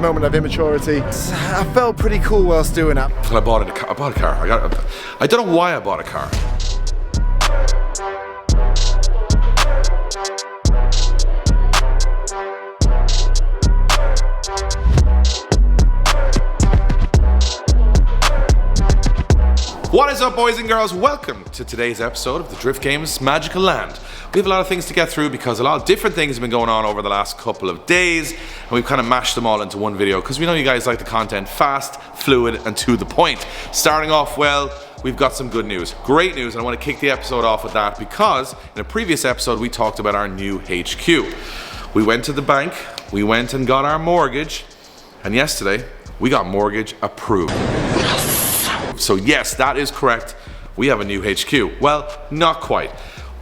moment of immaturity. I felt pretty cool whilst doing that. I bought a car. I don't know why I bought a car. What is up, boys and girls? Welcome to today's episode of the Drift Games Magical Land. We have a lot of things to get through because a lot of different things have been going on over the last couple of days, and we've kind of mashed them all into one video because we know you guys like the content fast, fluid, and to the point. Starting off, well, we've got some good news. Great news, and I want to kick the episode off with that because in a previous episode we talked about our new HQ. We went to the bank, we went and got our mortgage, and yesterday we got mortgage approved. So yes, that is correct. We have a new HQ. Well, not quite.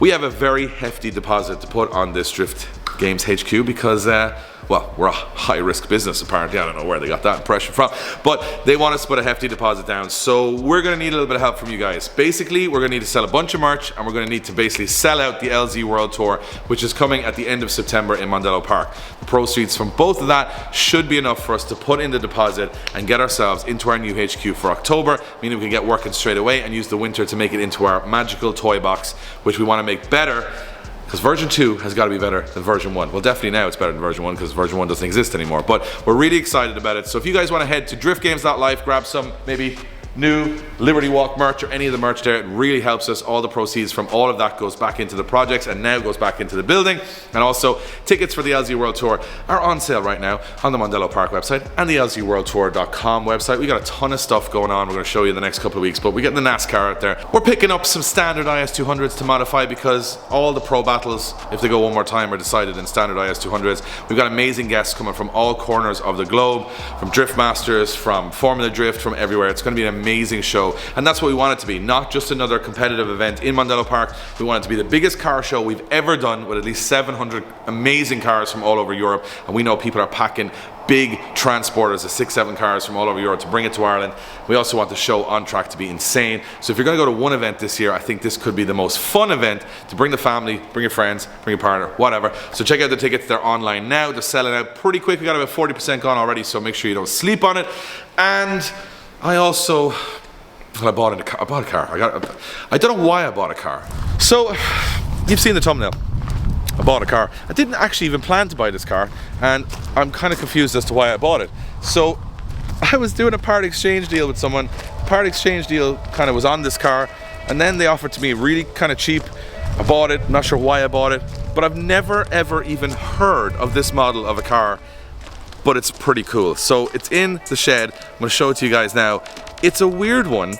We have a very hefty deposit to put on this Drift Games HQ because, well, we're a high-risk business apparently. I don't know where they got that impression from, but they want us to put a hefty deposit down. So we're gonna need a little bit of help from you guys. Basically, we're gonna need to sell a bunch of merch, and we're gonna need to basically sell out the LZ World Tour, which is coming at the end of September in Mondello Park. The proceeds from both of that should be enough for us to put in the deposit and get ourselves into our new HQ for October, meaning we can get working straight away and use the winter to make it into our magical toy box, which we wanna make better. Because version 2 has got to be better than version 1. Well, definitely now it's better than version 1 because version 1 doesn't exist anymore. But we're really excited about it. So if you guys want to head to driftgames.life, grab some maybe new Liberty Walk merch or any of the merch there, it really helps us. All the proceeds from all of that goes back into the projects and now goes back into the building. And also, tickets for the LZ World Tour are on sale right now on the Mondello Park website and the LZWorldTour.com website. We got a ton of stuff going on we're going to show you in the next couple of weeks, but we get the NASCAR out there. We're picking up some standard IS200s to modify because all the pro battles, if they go one more time, are decided in standard IS200s. We've got amazing guests coming from all corners of the globe, from Drift Masters, from Formula Drift, from everywhere. It's going to be an amazing show, and that's what we want it to be, not just another competitive event in Mondello Park. We want it to be the biggest car show we've ever done with at least 700 amazing cars from all over Europe, and we know people are packing big transporters of 6-7 cars from all over Europe to bring it to Ireland. We also want the show on track to be insane. So if you're going to go to one event this year, I think this could be the most fun event to bring the family, bring your friends, bring your partner, whatever. So check out the tickets. They're online now. They're selling out pretty quick. We got about 40% gone already, so make sure you don't sleep on it. And I also, well, I bought a car. I don't know why I bought a car. So you've seen the thumbnail. I bought a car. I didn't actually even plan to buy this car, and I'm kind of confused as to why I bought it. So I was doing a part exchange deal with someone. Part exchange deal kind of was on this car, and then they offered to me really kind of cheap. I bought it, not sure why I bought it, but I've never ever even heard of this model of a car, but it's pretty cool. So it's in the shed. I'm gonna show it to you guys now. It's a weird one,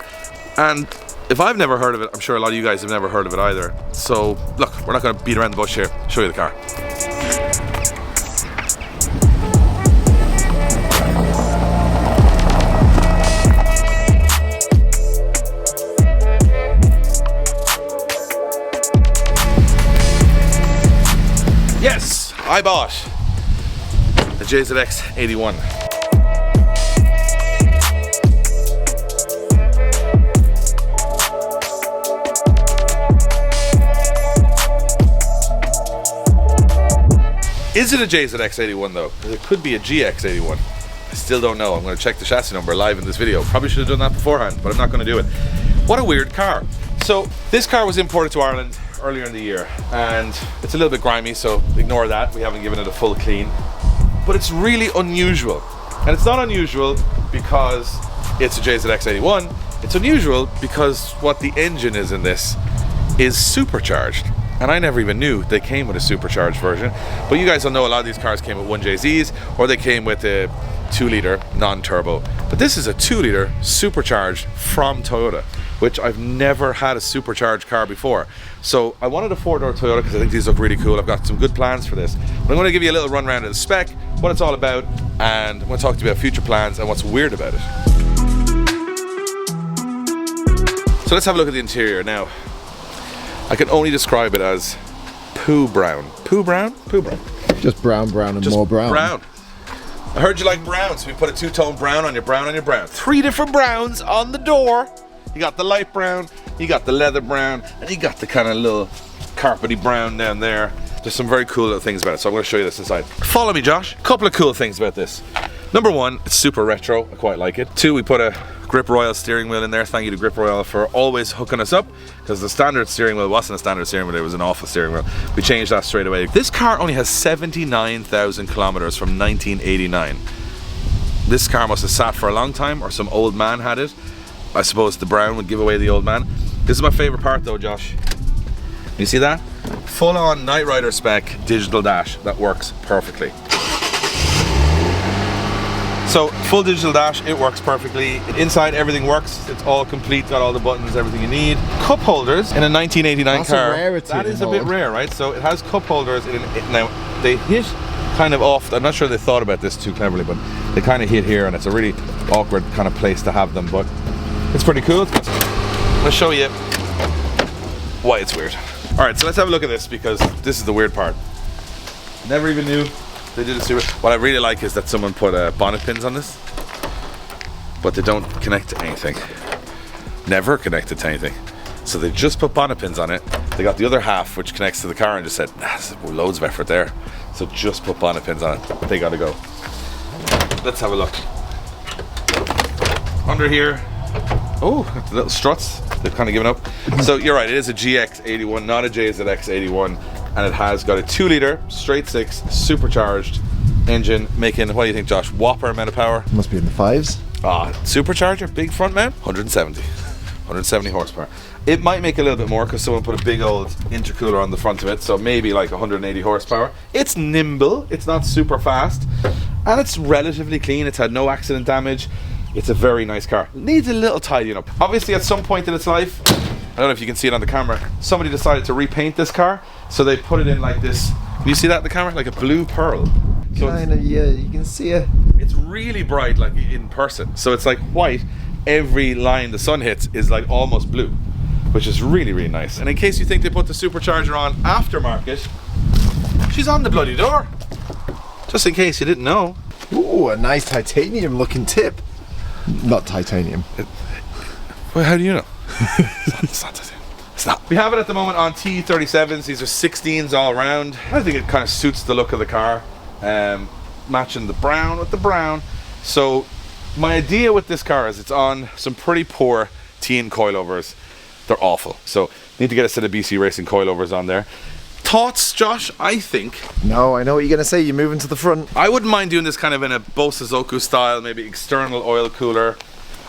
and if I've never heard of it, I'm sure a lot of you guys have never heard of it either. So look, we're not gonna beat around the bush here. Show you the car. Yes, I bought a JZX 81. Is it a JZX81 though? It could be a GX81. I still don't know. I'm going to check the chassis number live in this video. Probably should have done that beforehand, but I'm not going to do it. What a weird car. So this car was imported to Ireland earlier in the year, and it's a little bit grimy, so ignore that. We haven't given it a full clean. But it's really unusual. And it's not unusual because it's a JZX81. It's unusual because what the engine is in this is supercharged. And I never even knew they came with a supercharged version. But you guys will know a lot of these cars came with 1JZs, or they came with a 2-liter non-turbo. But this is a 2-liter supercharged from Toyota, which I've never had a supercharged car before. So I wanted a 4-door Toyota because I think these look really cool. I've got some good plans for this. But I'm going to give you a little run around of the spec, what it's all about, and I'm going to talk to you about future plans and what's weird about it. So let's have a look at the interior now. I can only describe it as poo brown. Poo brown? Poo brown. Just brown, and just more brown. Brown. I heard you like brown, so we put a two-tone brown on your brown on your brown. 3 different browns on the door. You got the light brown, you got the leather brown, and you got the kind of little carpety brown down there. There's some very cool little things about it, so I'm going to show you this inside. Follow me, Josh. A couple of cool things about this. Number one, it's super retro, I quite like it. Two, we put a Grip Royal steering wheel in there. Thank you to Grip Royal for always hooking us up, because the standard steering wheel wasn't a standard steering wheel, it was an awful steering wheel. We changed that straight away. This car only has 79,000 kilometers from 1989. This car must have sat for a long time, or some old man had it. I suppose the brown would give away the old man. This is my favorite part though, Josh. You see that? Full on Knight Rider spec digital dash that works perfectly. So full digital dash, it works perfectly. Inside everything works, it's all complete, got all the buttons, everything you need. Cup holders in a 1989 That's car. a rarity. That is a bit rare, right? So it has cup holders now they hit kind of off, I'm not sure they thought about this too cleverly, but they kind of hit here and it's a really awkward kind of place to have them, but it's pretty cool. I'll show you why it's weird. All right, so let's have a look at this, because this is the weird part. Never even knew they did a super. What I really like is that someone put bonnet pins on this, but they don't connect to anything. Never connected to anything. So they just put bonnet pins on it. They got the other half, which connects to the car, and just said, there's loads of effort there. So just put bonnet pins on it. They gotta go. Let's have a look. Under here, oh, the little struts. They've kind of given up. So you're right, it is a GX81, not a JZX81, and it has got a 2-liter straight 6 supercharged engine, making, what do you think, Josh? Whopper amount of power. Must be in the 5s. Supercharger, big front mount, 170 horsepower. It might make a little bit more because someone put a big old intercooler on the front of it, so maybe like 180 horsepower. It's nimble, it's not super fast, and it's relatively clean. It's had no accident damage. It's a very nice car. Needs a little tidying up. Obviously at some point in its life, I don't know if you can see it on the camera, somebody decided to repaint this car, so they put it in like this. Can you see that in the camera? Like a blue pearl. So Kind of, yeah, you can see it. it's really bright, like in person. So it's like white. Every line the sun hits is like almost blue, which is really, really nice. And in case you think they put the supercharger on aftermarket, she's on the bloody door. Just in case you didn't know. Ooh, a nice titanium looking tip. Not titanium. Well, how do you know? It's not titanium. It's not. We have it at the moment on T37s. These are 16s all around. I think it kind of suits the look of the car. Matching the brown with the brown. So my idea with this car is it's on some pretty poor teen coilovers. They're awful. So need to get a set of BC Racing coilovers on there. Thoughts, Josh? I think. No, I know what you're going to say. You're moving to the front. I wouldn't mind doing this kind of in a Bosozoku style, maybe external oil cooler.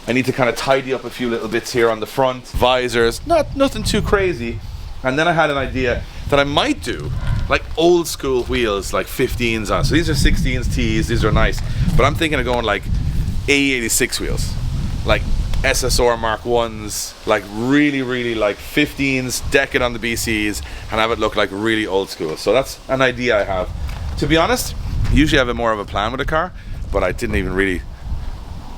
I need to kind of tidy up a few little bits here on the front. Visors, nothing too crazy. And then I had an idea that I might do like old school wheels, like 15s on. So these are 16s T's, these are nice. But I'm thinking of going like A86 wheels, like SSR Mark 1s, like really, really like 15s, deck it on the BCs, and have it look like really old school. So that's an idea I have. To be honest, usually I have more of a plan with a car, but I didn't even really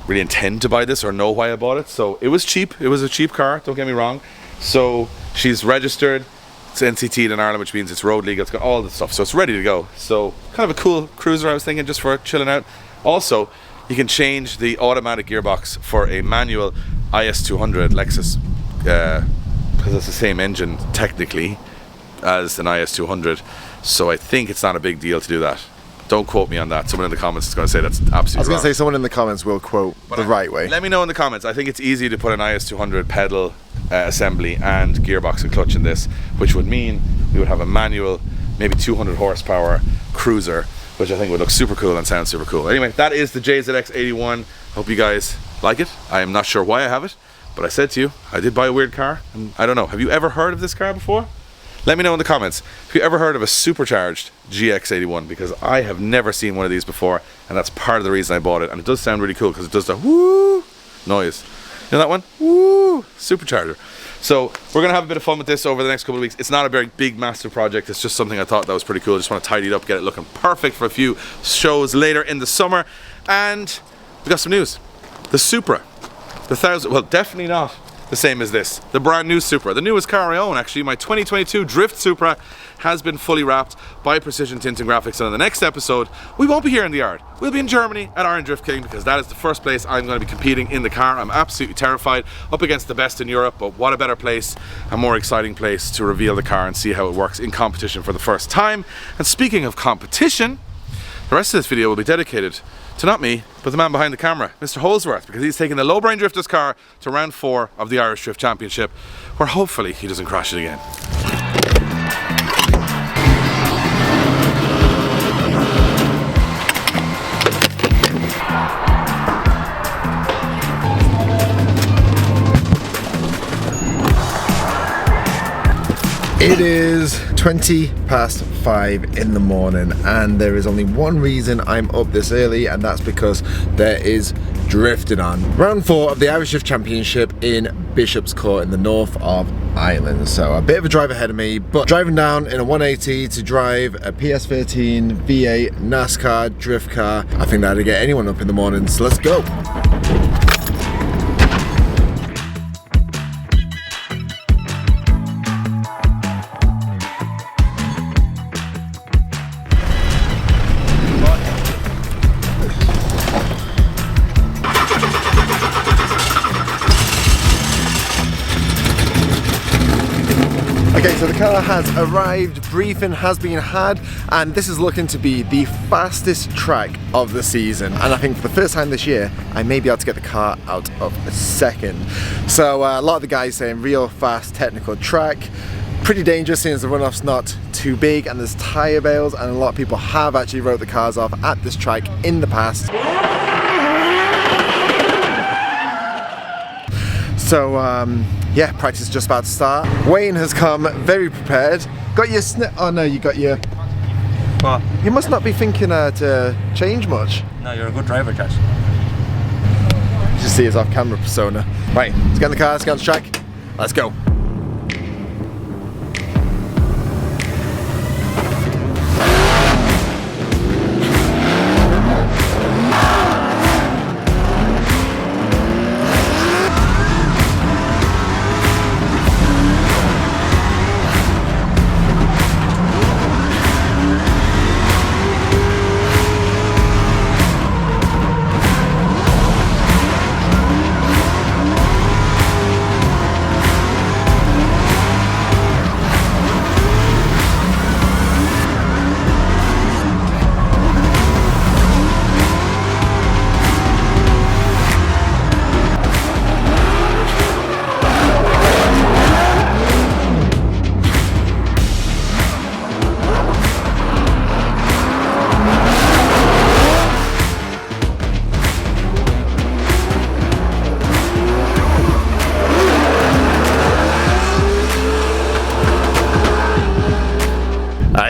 intend to buy this or know why I bought it. So it was cheap. It was a cheap car, don't get me wrong. So she's registered, it's NCT'd in Ireland, which means it's road legal, it's got all the stuff, so it's ready to go. So kind of a cool cruiser, I was thinking, just for chilling out. Also, you can change the automatic gearbox for a manual IS200 Lexus, because it's the same engine technically as an IS200, so I think it's not a big deal to do that. Don't quote me on that. Someone in the comments is going to say that's absolutely wrong. I was going to say someone in the comments will quote the right way. Let me know in the comments. I think it's easy to put an IS200 pedal assembly and gearbox and clutch in this, which would mean we would have a manual, maybe 200 horsepower cruiser, which I think would look super cool and sound super cool. Anyway, that is the JZX81. Hope you guys like it. I am not sure why I have it, but I said to you, I did buy a weird car. And I don't know, have you ever heard of this car before? Let me know in the comments. Have you ever heard of a supercharged GX81? Because I have never seen one of these before, and that's part of the reason I bought it. And it does sound really cool because it does the whoo noise. You know that one? Woo! Supercharger. So we're gonna have a bit of fun with this over the next couple of weeks. It's not a very big, massive project. It's just something I thought that was pretty cool. Just want to tidy it up, get it looking perfect for a few shows later in the summer. And we got some news. The Supra, the 1000. Well, definitely not the same as this. The brand new Supra, the newest car I own actually, my 2022 Drift Supra, has been fully wrapped by Precision Tinting Graphics, and in the next episode we won't be here in the yard. We'll be in Germany at Iron Drift King, because that is the first place I'm going to be competing in the car. I'm absolutely terrified, up against the best in Europe, but what a better place, a more exciting place to reveal the car and see how it works in competition for the first time. And speaking of competition, The rest of this video will be dedicated to not me, but the man behind the camera, Mr. Holsworth, because he's taking the Lowbrain Drifters car to round 4 of the Irish Drift Championship, where hopefully he doesn't crash it again. It is 5:20 in the morning, and there is only one reason I'm up this early, and that's because there is drifting on. Round 4 of the Irish Drift Championship in Bishop's Court in the north of Ireland. So a bit of a drive ahead of me, but driving down in a 180 to drive a PS13 V8 NASCAR drift car, I think that'd get anyone up in the morning, so let's go. Okay, so the car has arrived, briefing has been had, and this is looking to be the fastest track of the season. And I think for the first time this year, I may be able to get the car out of a second. So a lot of the guys saying real fast technical track, pretty dangerous since the runoff's not too big and there's tyre bales, and a lot of people have actually wrote the cars off at this track in the past. So yeah, practice is just about to start. Wayne has come very prepared. Got your oh no, you got your... What? You must not be thinking to change much. No, you're a good driver, Josh. You just see his off-camera persona. Right, let's get in the car, let's get on the track. Let's go.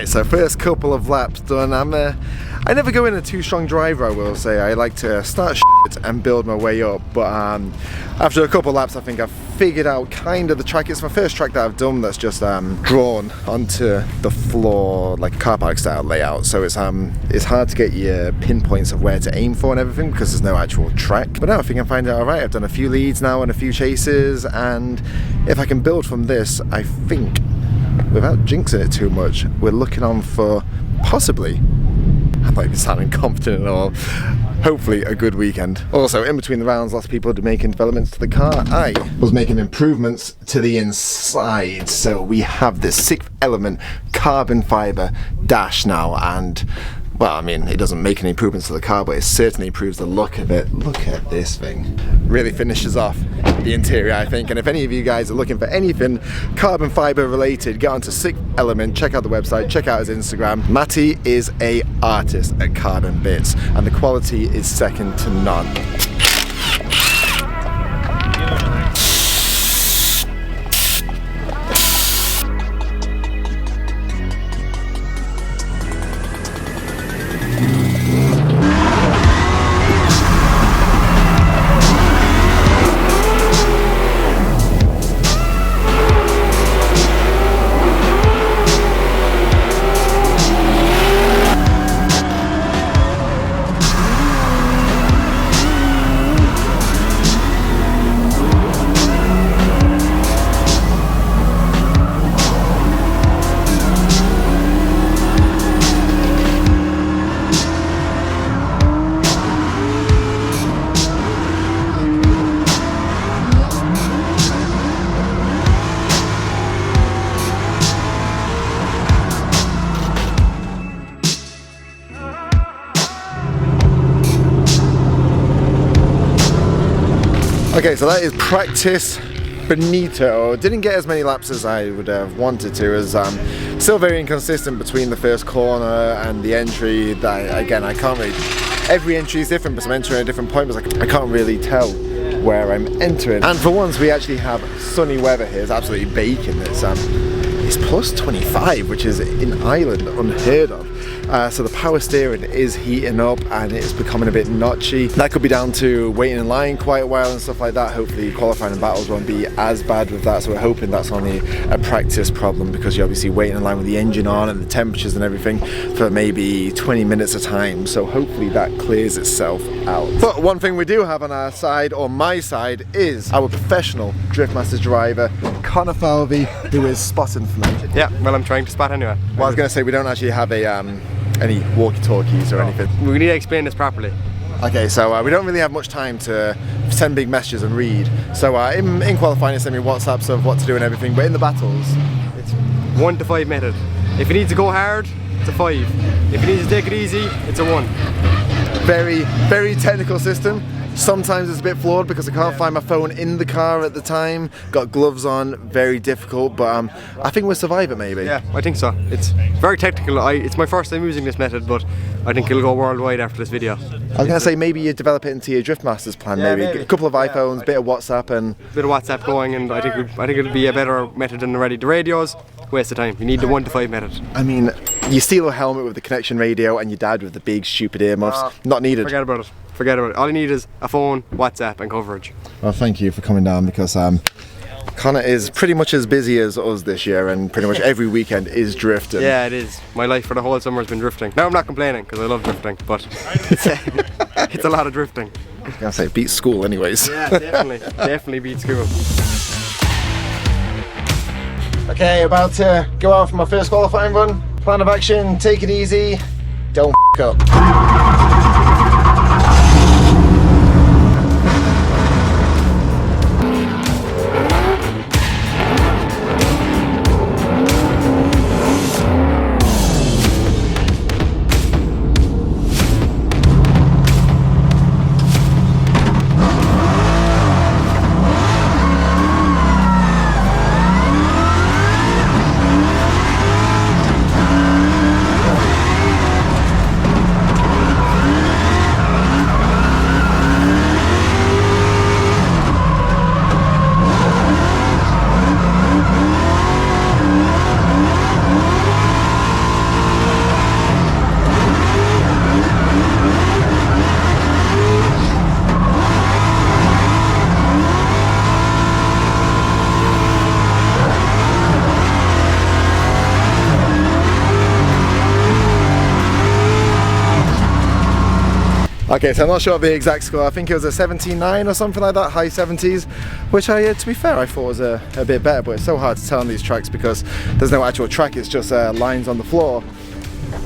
So first couple of laps done. I never go in a too strong driver, I will say. I like to start shit and build my way up, but after a couple of laps I think I've figured out kind of the track. It's my first track that I've done that's just drawn onto the floor like a car park style layout, so it's hard to get your pinpoints of where to aim for and everything because there's no actual track. But now I think I'm finding it alright. I've done a few leads now and a few chases, and if I can build from this, I think, without jinxing it too much, we're looking on for possibly, I'm not even sounding confident at all, hopefully a good weekend. Also, in between the rounds, lots of people are making developments to the car. I was making improvements to the inside. So we have this 6th element carbon fiber dash now, and well, I mean, it doesn't make any improvements to the car, but it certainly improves the look of it. Look at this thing. Really finishes off the interior, I think. And if any of you guys are looking for anything carbon fiber related, get onto 6th Element, check out the website, check out his Instagram. Matty is an artist at carbon bits, and the quality is second to none. Okay, so that is practice Benito. Didn't get as many laps as I would have wanted to, as still very inconsistent between the first corner and the entry. Again, I can't really, every entry is different, but I'm entering at a different point, but I can't really tell where I'm entering. And for once we actually have sunny weather here. It's absolutely baking. It's plus 25, which is in Ireland unheard of. So the power steering is heating up and it's becoming a bit notchy. That could be down to waiting in line quite a while and stuff like that. Hopefully qualifying and battles won't be as bad with that, so we're hoping that's only a practice problem, because you're obviously waiting in line with the engine on and the temperatures and everything for maybe 20 minutes at a time, so hopefully that clears itself out. But one thing we do have on our side, or my side, is our professional Drift Masters driver, Connor Falvey, who is spotting for me. Yeah, well, I'm trying to spot anyway. Well, I was going to say, we don't actually have any walkie-talkies or anything. We need to explain this properly. Okay, so we don't really have much time to send big messages and read. So in qualifying, it's send me WhatsApps of what to do and everything, but in the battles, It's 1 to 5 method. If you need to go hard, it's a 5. If you need to take it easy, it's a 1. very, very technical system. Sometimes it's a bit flawed because I can't find my phone in the car at the time. Got gloves on, very difficult, but I think we'll survive it maybe. Yeah, I think so. It's very technical. It's my first time using this method, but I think it'll go worldwide after this video. I was going to say, maybe you develop it into your Drift Masters plan, maybe. A couple of iPhones, bit of WhatsApp and... Bit of WhatsApp going, and I think it'll be a better method than already. The radios, waste of time. You need the 1 to 5 method. I mean, you steal a helmet with the connection radio and your dad with the big stupid earmuffs. Not needed. Forget about it. Forget about it. All you need is a phone, WhatsApp and coverage. Well, thank you for coming down, because Connor is pretty much as busy as us this year, and pretty much every weekend is drifting. Yeah, it is. My life for the whole summer has been drifting. Now I'm not complaining because I love drifting, but it's a lot of drifting. I was going to say, beat school anyways. Yeah, definitely. Definitely beat school. Okay, about to go out for my first qualifying run. Plan of action, take it easy, don't f**k up. Okay, so I'm not sure of the exact score. I think it was a 17.9 or something like that, high 70s, which to be fair, I thought was a bit better, but it's so hard to tell on these tracks because there's no actual track, it's just lines on the floor.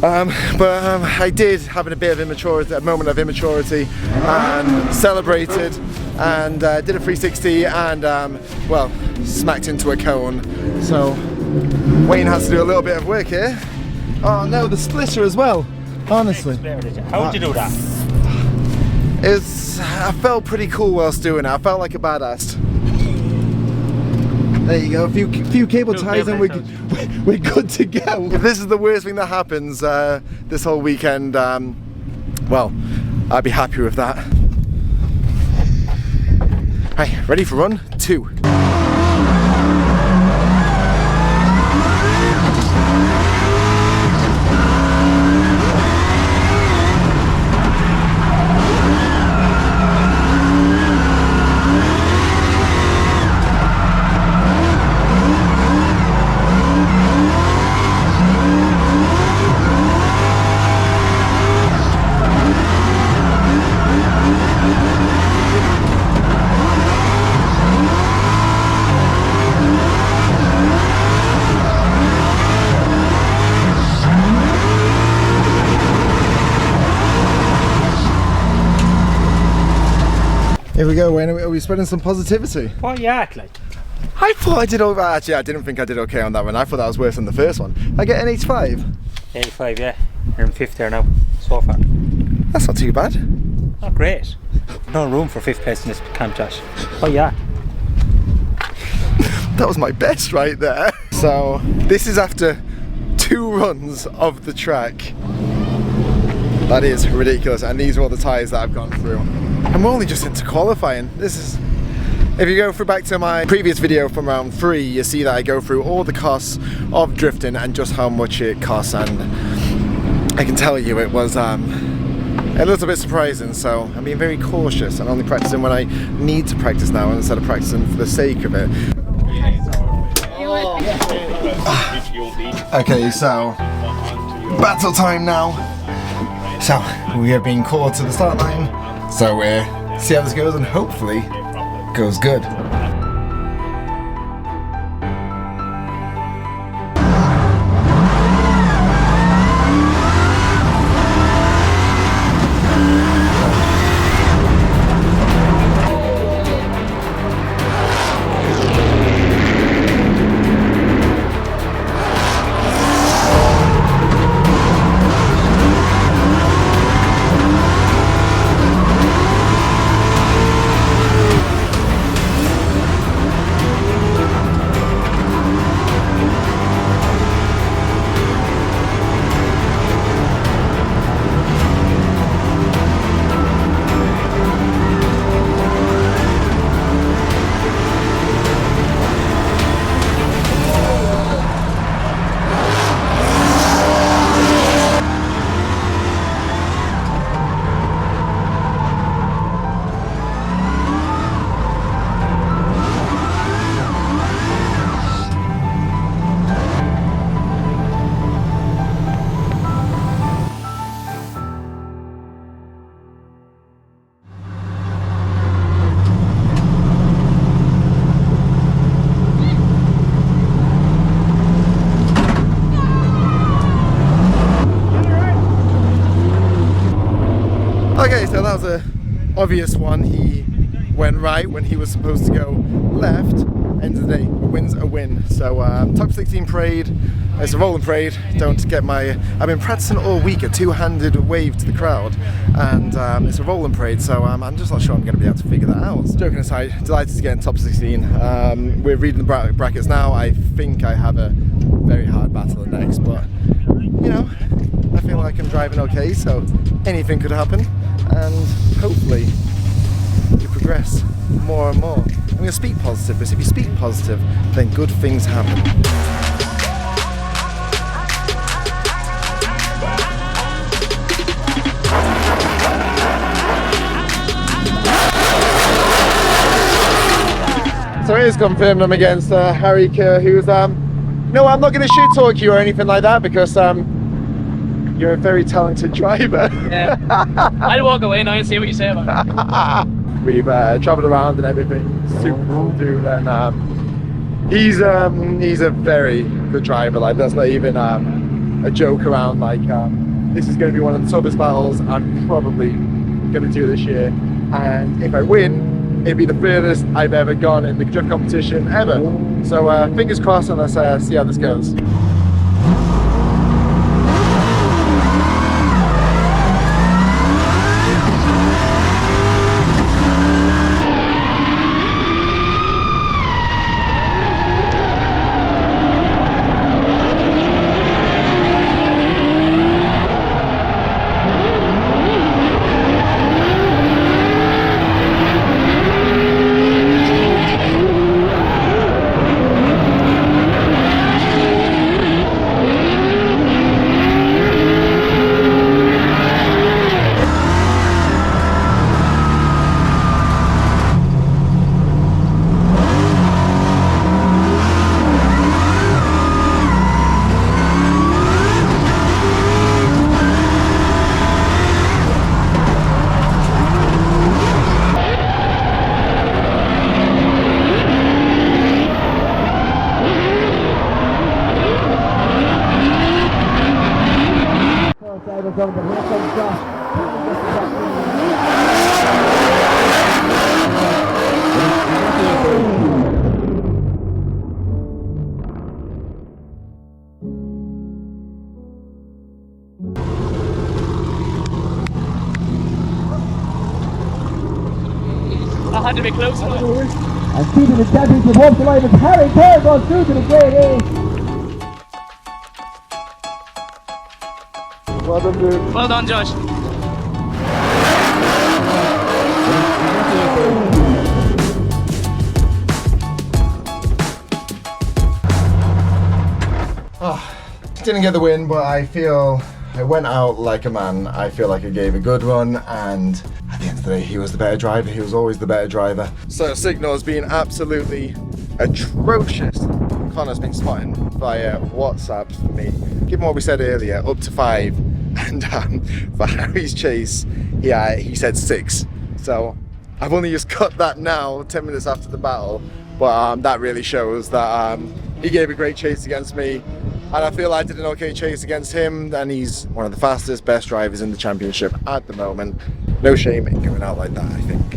I did have a bit of immaturity, a moment of immaturity, and celebrated, and did a 360 and, well, smacked into a cone. So Wayne has to do a little bit of work here. Oh no, the splitter as well, honestly. How did you do that? I felt pretty cool whilst doing it. I felt like a badass. There you go, a few cable ties and we're good to go. If this is the worst thing that happens this whole weekend, well, I'd be happy with that. Hey, ready for run 2. Here we go, Wayne. Are we spreading some positivity? What you act like? I thought I did okay. Actually, I didn't think I did okay on that one. I thought that was worse than the first one. I get an 85. 85, yeah. You're in 5th there now, so far. That's not too bad. Not great. No room for fifth place in this camp, Josh. Oh yeah. That was my best right there. So this is after 2 runs of the track. That is ridiculous, and these are all the tyres that I've gone through. I'm only just into qualifying. This is, if you go through back to my previous video from round 3, you see that I go through all the costs of drifting and just how much it costs, and I can tell you it was a little bit surprising. So I'm being very cautious and only practicing when I need to practice now instead of practicing for the sake of it. Okay, so battle time now. So we have been called to the start line, so we'll see how this goes, and hopefully goes good. Okay, so that was a obvious one. He went right when he was supposed to go left. End of the day, a win's a win. So top 16 parade, it's a rolling parade. Don't get my, I've been practicing all week a two-handed wave to the crowd, and it's a rolling parade, so I'm just not sure I'm going to be able to figure that out. Joking aside, delighted to get in top 16. We're reading the brackets now. I think I have a very hard battle next, but you know, I feel like I'm driving okay, so anything could happen, and hopefully you progress more and more. I'm going to speak positive, because if you speak positive, then good things happen. So it is confirmed I'm against Harry Kerr, who's no, I'm not going to shit talk you or anything like that, because you're a very talented driver. Yeah. I'll walk away now and see what you say about it. We've travelled around and everything. Super cool dude, and he's a very good driver. Like, that's not even a joke around. Like, this is going to be one of the toughest battles I'm probably going to do this year, and if I win, it'd be the furthest I've ever gone in the drift competition ever. So fingers crossed, and let's see how this goes. had to be close enough. And keeping the championship home tonight is Harry Kerr goes through to the grade A. Well done, dude. Well done, Josh. Didn't get the win, but I feel I went out like a man. I feel like I gave a good run, and at the end of the day, he was the better driver. He was always the better driver. So signal's been absolutely atrocious. Connor's been spotting via WhatsApp for me, given what we said earlier, up to 5, and for Harry's chase, he said 6. So I've only just got that now, 10 minutes after the battle, but that really shows that he gave a great chase against me. And I feel I did an okay chase against him, and he's one of the fastest, best drivers in the championship at the moment. No shame in going out like that, I think.